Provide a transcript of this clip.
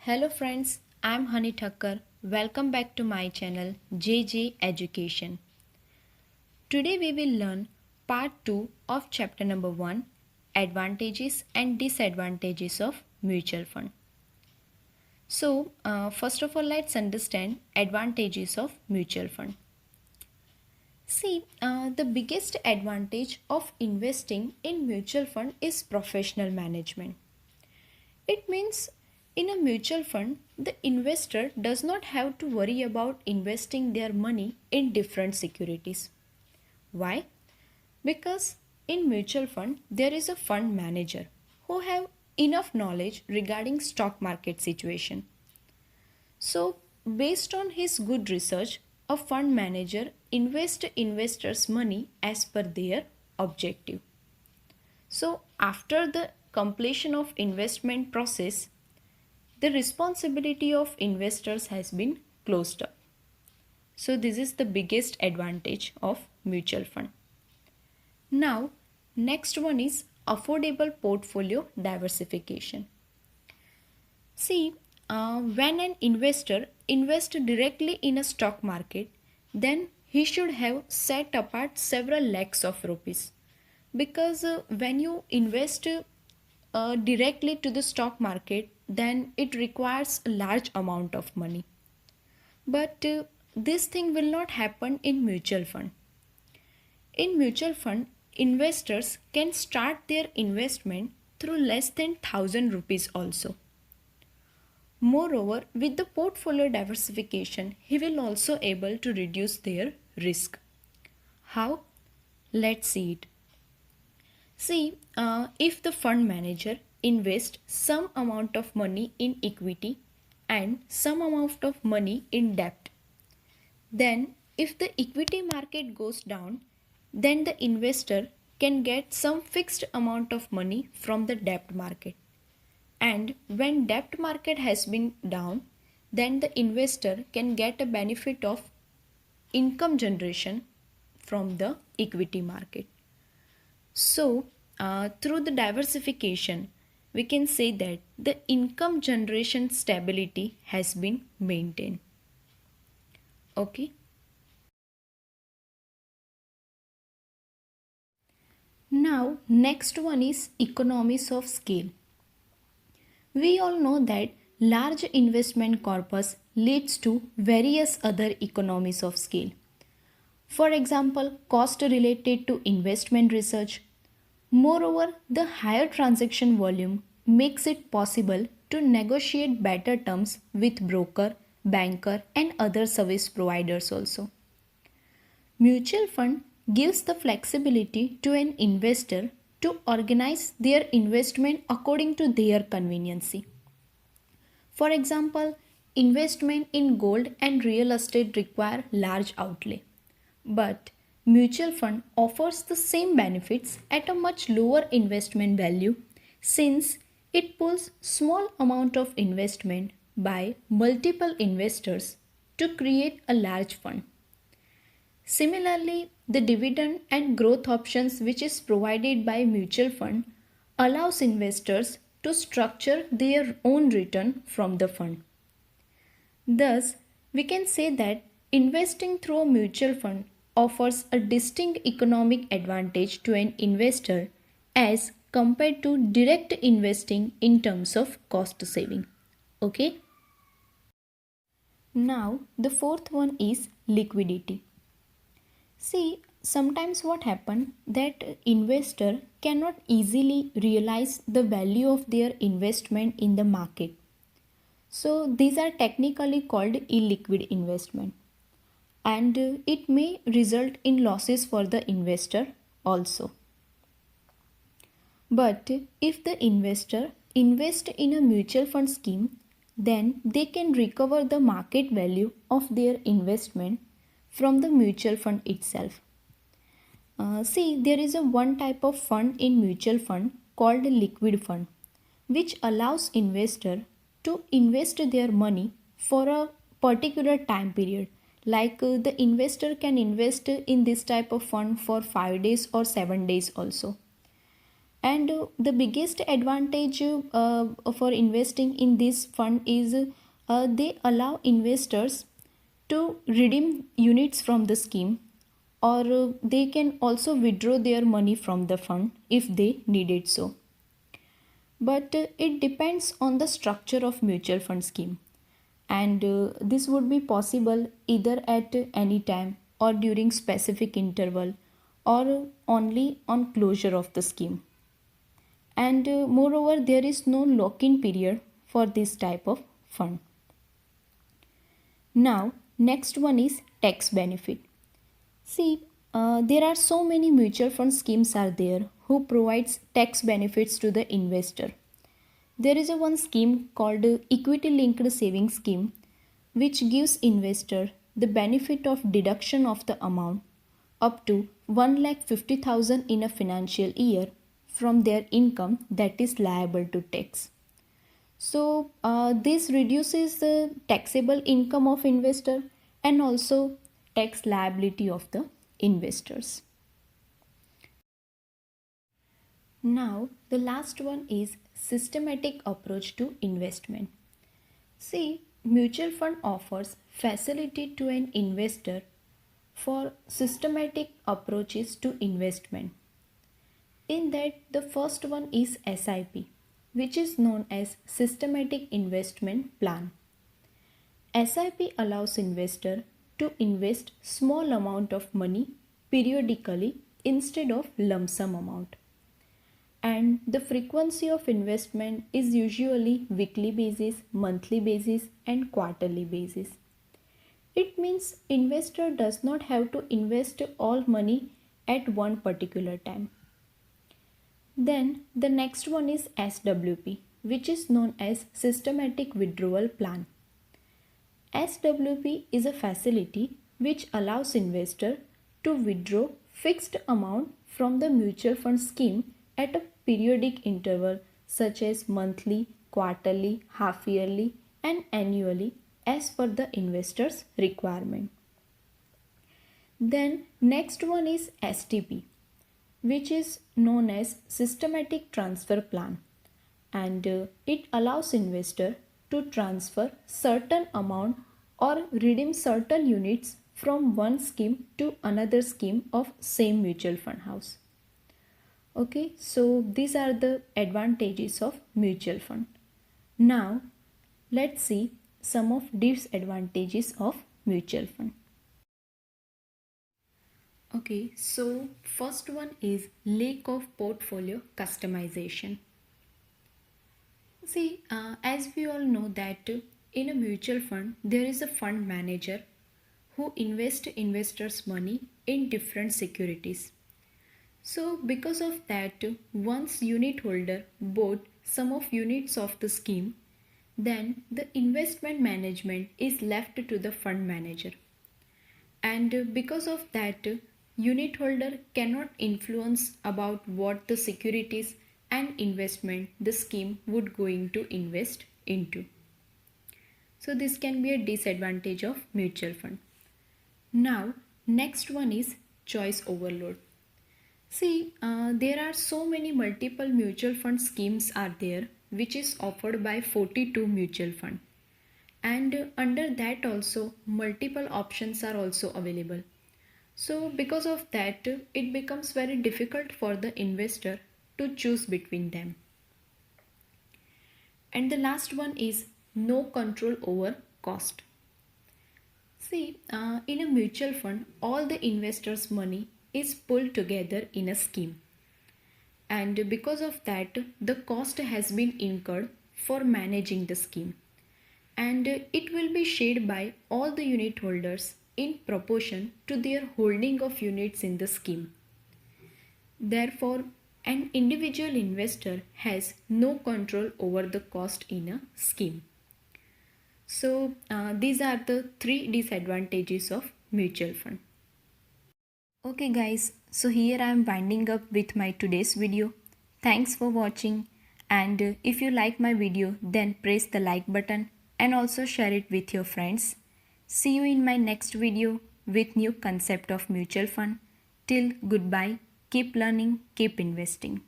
Hello friends, I'm Honey Thakkar. Welcome back to my channel JJ Education. Today we will learn part 2 of chapter number 1, Advantages and Disadvantages of Mutual Fund. First of all, let's understand advantages of mutual fund. The biggest advantage of investing in mutual fund is professional management. It means in a mutual fund, the investor does not have to worry about investing their money in different securities. Why? Because in mutual fund, there is a fund manager who have enough knowledge regarding stock market situation. So, based on his good research, a fund manager invests investors' money as per their objective. So, after the completion of investment process, the responsibility of investors has been closed up. So, this is the biggest advantage of mutual fund. Now, next one is affordable portfolio diversification. When an investor invests directly in a stock market, then he should have set apart several lakhs of rupees. Because when you invest directly to the stock market, then it requires a large amount of money. But this thing will not happen in mutual fund. In mutual fund, investors can start their investment through less than 1000 rupees also. Moreover, with the portfolio diversification, he will also able to reduce their risk. How? Let's see it. If the fund manager invests some amount of money in equity and some amount of money in debt, then if the equity market goes down, then the investor can get some fixed amount of money from the debt market. And when debt market has been down, then the investor can get a benefit of income generation from the equity market. Through the diversification, we can say that the income generation stability has been maintained. Okay. Now, next one is economies of scale. We all know that large investment corpus leads to various other economies of scale. For example, cost related to investment research. Moreover, the higher transaction volume makes it possible to negotiate better terms with broker, banker and other service providers also. Mutual fund gives the flexibility to an investor to organize their investment according to their convenience. For example, investment in gold and real estate require large outlay, but mutual fund offers the same benefits at a much lower investment value since it pulls small amount of investment by multiple investors to create a large fund. Similarly, the dividend and growth options which is provided by mutual fund allows investors to structure their own return from the fund. Thus, we can say that investing through a mutual fund offers a distinct economic advantage to an investor as compared to direct investing in terms of cost saving. Okay? Now, the fourth one is liquidity. Sometimes what happens that investor cannot easily realize the value of their investment in the market. So these are technically called illiquid investment, and it may result in losses for the investor also. But if the investor invests in a mutual fund scheme, then they can recover the market value of their investment from the mutual fund itself. There is a one type of fund in mutual fund called liquid fund, which allows investor to invest their money for a particular time period. Like the investor can invest in this type of fund for 5 days or 7 days also. And the biggest advantage for investing in this fund is they allow investors to redeem units from the scheme, or they can also withdraw their money from the fund if they need it so. But it depends on the structure of mutual fund scheme, and this would be possible either at any time or during specific interval, or only on closure of the scheme. And moreover, there is no lock-in period for this type of fund. Now next one is tax benefit. See, there are so many mutual fund schemes are there who provides tax benefits to the investor. There is a one scheme called equity linked savings scheme, which gives investor the benefit of deduction of the amount up to 1,50,000 in a financial year from their income that is liable to tax. So this reduces the taxable income of investor and also tax liability of the investors. Now the last one is systematic approach to investment. See, mutual fund offers facility to an investor for systematic approaches to investment. In that, the first one is SIP, which is known as Systematic Investment Plan. SIP allows investor to invest small amount of money periodically instead of lump sum amount. And the frequency of investment is usually weekly basis, monthly basis and quarterly basis. It means investor does not have to invest all money at one particular time. Then the next one is SWP, which is known as Systematic Withdrawal Plan. SWP is a facility which allows investor to withdraw fixed amount from the mutual fund scheme at a periodic interval such as monthly, quarterly, half yearly and annually as per the investor's requirement. Then next one is STP, which is known as Systematic Transfer Plan, and it allows investor to transfer certain amount or redeem certain units from one scheme to another scheme of same mutual fund house. Okay, so these are the advantages of mutual fund. Now let's see some of disadvantages of mutual fund. Okay, so first one is lack of portfolio customization. See, as we all know that in a mutual fund, there is a fund manager who invests investors' money in different securities. So because of that, once unit holder bought some of units of the scheme, then the investment management is left to the fund manager. And because of that, unit holder cannot influence about what the securities and investment the scheme would going to invest into. So this can be a disadvantage of mutual fund. Now next one is choice overload. See, there are so many multiple mutual fund schemes are there which is offered by 42 mutual fund, and under that also multiple options are also available. So because of that, it becomes very difficult for the investor to choose between them. And the last one is no control over cost. See, in a mutual fund, all the investors' money is pulled together in a scheme. And because of that, the cost has been incurred for managing the scheme. And it will be shared by all the unit holders in proportion to their holding of units in the scheme. Therefore, an individual investor has no control over the cost in a scheme. So, these are the 3 disadvantages of mutual fund. Okay guys, so here I am winding up with my today's video. Thanks for watching, and if you like my video, then press the like button and also share it with your friends. See you in my next video with new concept of mutual fund. Till goodbye, keep learning, keep investing.